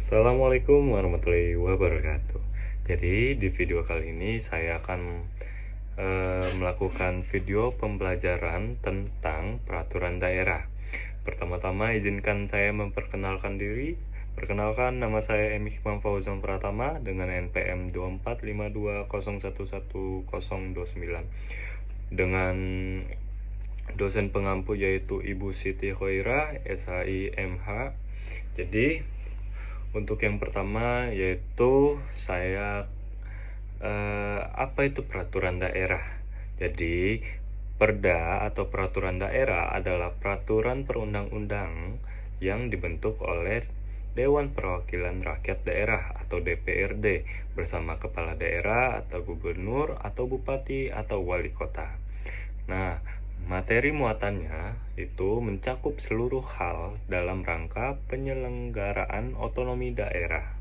Assalamualaikum warahmatullahi wabarakatuh. Jadi di video kali ini saya akan melakukan video pembelajaran tentang peraturan daerah. Pertama-tama izinkan saya memperkenalkan diri. Perkenalkan, nama saya M. Hikmam Fauzan Pratama dengan NPM 2452011029 dengan dosen pengampu yaitu Ibu Siti Khairah, SHI MH. Jadi untuk yang pertama yaitu apa itu peraturan daerah? Jadi perda atau peraturan daerah adalah peraturan perundang-undang yang dibentuk oleh Dewan Perwakilan Rakyat Daerah atau DPRD bersama kepala daerah atau gubernur atau bupati atau wali kota. Nah, materi muatannya itu mencakup seluruh hal dalam rangka penyelenggaraan otonomi daerah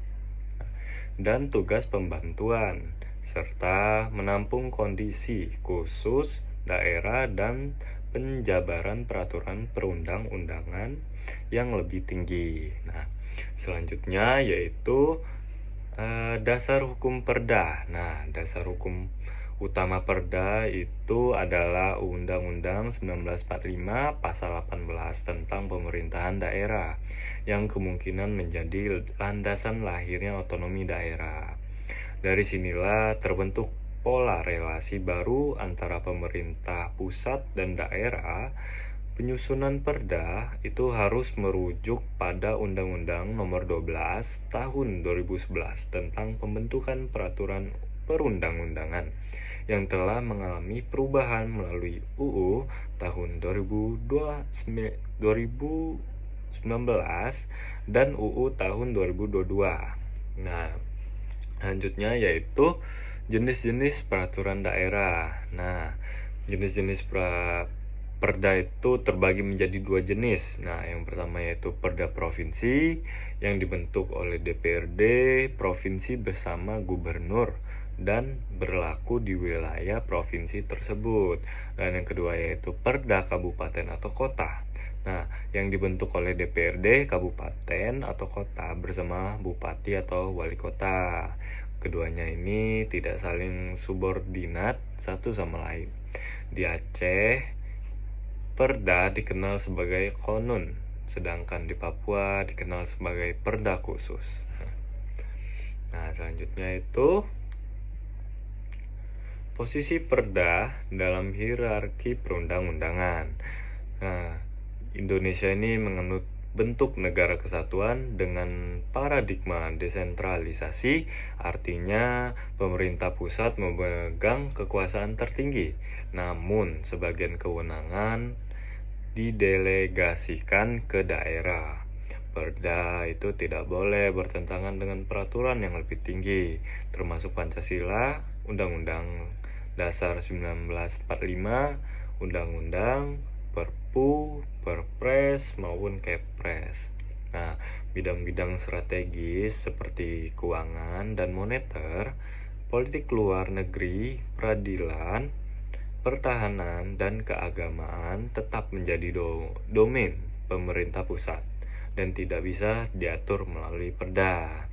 dan tugas pembantuan, serta menampung kondisi khusus daerah dan penjabaran peraturan perundang-undangan yang lebih tinggi. Nah, selanjutnya yaitu dasar hukum perda. Nah, dasar hukum utama perda itu adalah Undang-Undang 1945 Pasal 18 tentang pemerintahan daerah yang kemungkinan menjadi landasan lahirnya otonomi daerah. Dari sinilah terbentuk pola relasi baru antara pemerintah pusat dan daerah. Penyusunan perda itu harus merujuk pada Undang-Undang Nomor 12 Tahun 2011 tentang pembentukan peraturan perundang-undangan yang telah mengalami perubahan melalui UU tahun 2019 dan UU tahun 2022. Nah, selanjutnya yaitu jenis-jenis peraturan daerah. Nah, jenis-jenis perda itu terbagi menjadi dua jenis. Nah, yang pertama yaitu perda provinsi yang dibentuk oleh DPRD provinsi bersama gubernur dan berlaku di wilayah provinsi tersebut. Dan yang kedua yaitu perda kabupaten atau kota. Nah, yang dibentuk oleh DPRD kabupaten atau kota bersama bupati atau wali kota. Keduanya ini tidak saling subordinat satu sama lain. Di Aceh, perda dikenal sebagai konun, sedangkan di Papua dikenal sebagai perda khusus. Nah, selanjutnya itu posisi perda dalam hierarki perundang-undangan. Nah, Indonesia ini menganut bentuk negara kesatuan dengan paradigma desentralisasi, artinya pemerintah pusat memegang kekuasaan tertinggi, namun sebagian kewenangan didelegasikan ke daerah. Perda itu tidak boleh bertentangan dengan peraturan yang lebih tinggi, termasuk Pancasila, Undang-Undang Dasar 1945, Undang-Undang, Perpu, Perpres, maupun Kepres. Nah, bidang-bidang strategis seperti keuangan dan moneter, politik luar negeri, peradilan, pertahanan, dan keagamaan tetap menjadi domain pemerintah pusat dan tidak bisa diatur melalui perda.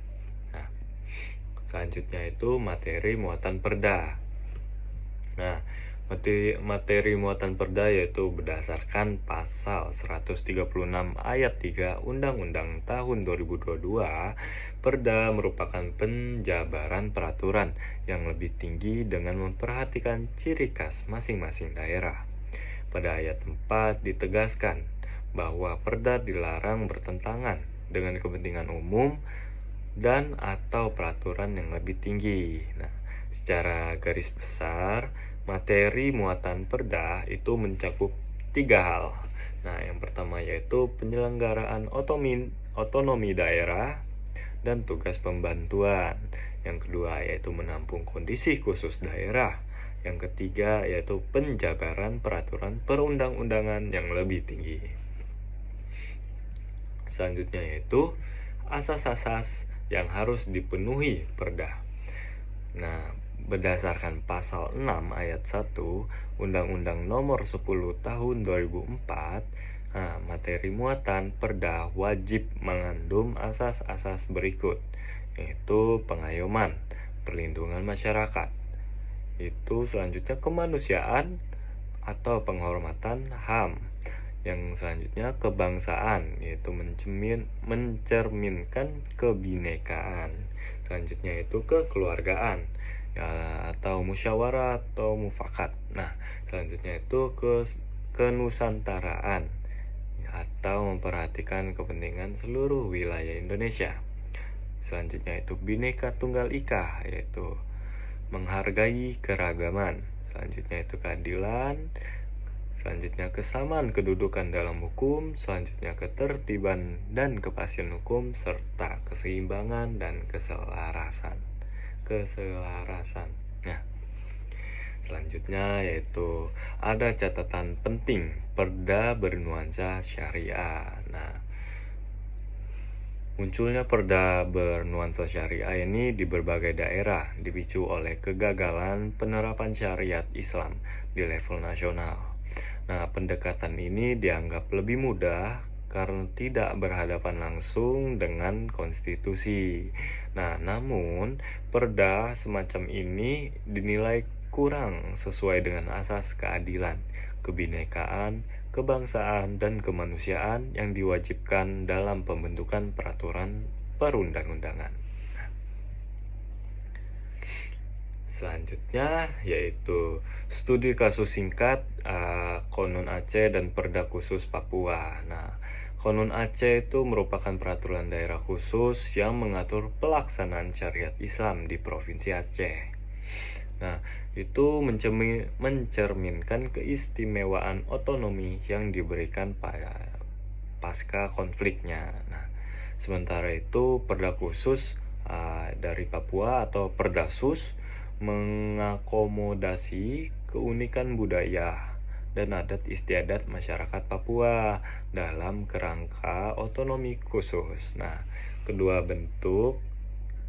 Nah, selanjutnya itu materi muatan perda. Nah, materi muatan perda yaitu berdasarkan pasal 136 ayat 3 Undang-Undang tahun 2022, perda merupakan penjabaran peraturan yang lebih tinggi dengan memperhatikan ciri khas masing-masing daerah. Pada ayat 4 ditegaskan bahwa perda dilarang bertentangan dengan kepentingan umum dan atau peraturan yang lebih tinggi. Nah, secara garis besar, materi muatan perda itu mencakup 3 hal. Nah, yang pertama yaitu penyelenggaraan otonomi daerah dan tugas pembantuan. Yang kedua yaitu menampung kondisi khusus daerah. Yang ketiga yaitu penjabaran peraturan perundang-undangan yang lebih tinggi. Selanjutnya yaitu asas-asas yang harus dipenuhi perda. Nah, berdasarkan pasal 6 ayat 1 Undang-Undang Nomor 10 Tahun 2004, Nah, materi muatan perda wajib mengandung asas-asas berikut, yaitu pengayoman, perlindungan masyarakat, itu selanjutnya kemanusiaan atau penghormatan HAM. Yang selanjutnya kebangsaan, yaitu mencerminkan kebinekaan. Selanjutnya itu kekeluargaan, ya, atau musyawarah atau mufakat. Nah, selanjutnya itu kenusantaraan, atau memperhatikan kepentingan seluruh wilayah Indonesia. Selanjutnya itu Bhinneka Tunggal Ika, yaitu menghargai keragaman. Selanjutnya itu keadilan. Selanjutnya kesamaan kedudukan dalam hukum. Selanjutnya ketertiban dan kepastian hukum, serta keseimbangan dan keselarasan. Nah, selanjutnya yaitu ada catatan penting, perda bernuansa syariah. Nah, munculnya perda bernuansa syariah ini di berbagai daerah dipicu oleh kegagalan penerapan syariat Islam di level nasional. Nah, pendekatan ini dianggap lebih mudah karena tidak berhadapan langsung dengan konstitusi. Nah, namun perda semacam ini dinilai kurang sesuai dengan asas keadilan, kebinekaan, kebangsaan, dan kemanusiaan yang diwajibkan dalam pembentukan peraturan perundang-undangan. Selanjutnya yaitu studi kasus singkat Konun Aceh dan Perda Khusus Papua. Nah, Konun Aceh itu merupakan peraturan daerah khusus yang mengatur pelaksanaan syariat Islam di Provinsi Aceh. Nah, itu mencerminkan keistimewaan otonomi yang diberikan pasca konfliknya. Nah, sementara itu Perda Khusus dari Papua atau Perdasus mengakomodasi keunikan budaya dan adat istiadat masyarakat Papua dalam kerangka otonomi khusus. Nah, kedua bentuk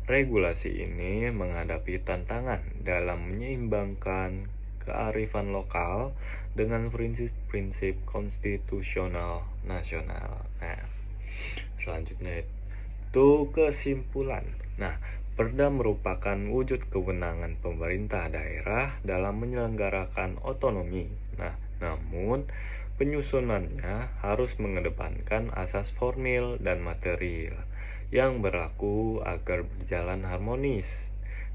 regulasi ini menghadapi tantangan dalam menyeimbangkan kearifan lokal dengan prinsip-prinsip konstitusional nasional. Nah, selanjutnya itu kesimpulan. Nah, perda merupakan wujud kewenangan pemerintah daerah dalam menyelenggarakan otonomi. Nah, namun penyusunannya harus mengedepankan asas formil dan material yang berlaku agar berjalan harmonis,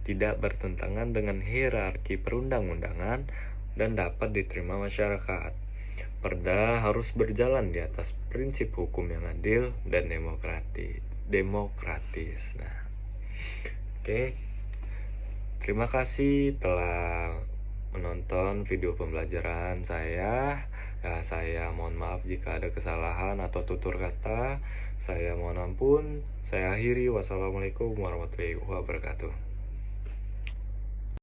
tidak bertentangan dengan hierarki perundang-undangan, dan dapat diterima masyarakat. Perda harus berjalan di atas prinsip hukum yang adil dan demokratis. Nah, oke. Terima kasih telah menonton video pembelajaran saya. Ya, saya mohon maaf jika ada kesalahan atau tutur kata. Saya mohon ampun. Saya akhiri. Wassalamualaikum warahmatullahi wabarakatuh.